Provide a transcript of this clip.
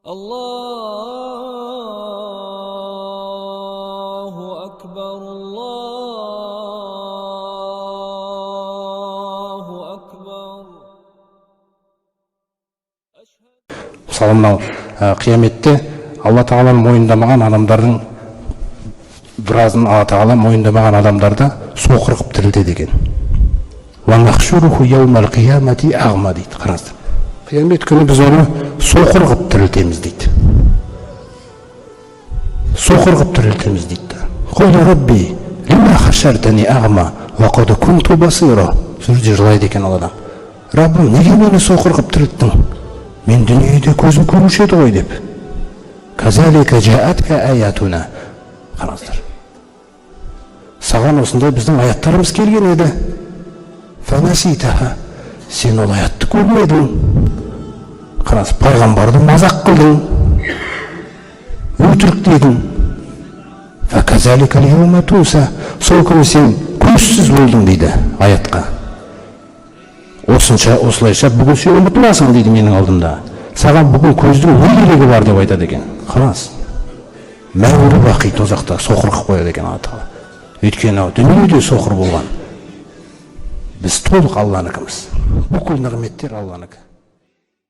Allahu akbar, Allahu akbar. Мысалы мынау қияметте Алла Тағала мойындамаған адамдардың біразын Алла Тағала мойындамаған адамдарды соқыр қылып тірілтеді екен. وَنَحْشُرُهُ يَوْمَ الْقِيَامَةِ أَعْمَى дейді. Қараңыздар. Қиямет күні біз оны соқыр қылып тірілтеміз дейді. Соқыр қылып тірілтеміз дейді. قُلْ رَبِّي لِمَا حَشَرْتَنِي أَعْمَى وَقَدْ كُنْتُ بَصِيرًا. Сүрде жылайды екен Алладан. Раббым, неге мені соқыр қылып тірілттің? Мен дүниеде көзім көруші еді ғой деп. كَذَلِكَ جَاءَتْكَ آيَاتُنَا. Қараңыздар. Саған осындай біздің аяттарымыз келген еді. فَنَسِيتَهَا. Сен ол аятты көрмедің. Қараңыз, пайғамбарды мазақ қылдың, өтірік дедің. فَكَذَلِكَ الْيَوْمَ تُنْسَى. Сол күні сен көзсіз болдың дейді аятқа. Осылайша бүгін сен ұмытыласың дейді менің алдымда. Саған бүгін көздің не керегі бар деп айтады екен. Қараңыз, мәңгі бақи тозақта соқыр қылып қояды екен Алла Тағала. Өйткені дүниеде соқыр болған. Біз толық Алланыкіміз. Бүкіл нығметтер Алланыкі.